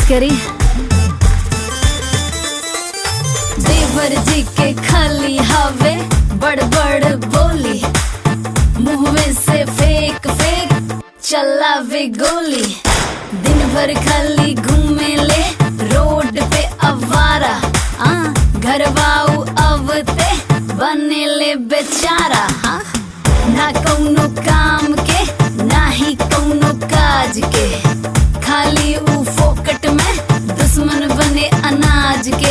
करी। देवर जी के खाली हवे बड़ बड़ बोली, मुंह में से फेंक फेंक चलावे गोली। दिन भर खाली घूमे ले रोड पे अवारा, घरवाऊ अवते बने ले बेचारा। ना कौनो काम के ना ही कौनो काज के, खाली ऊ फोकट में दुश्मन बने अनाज के।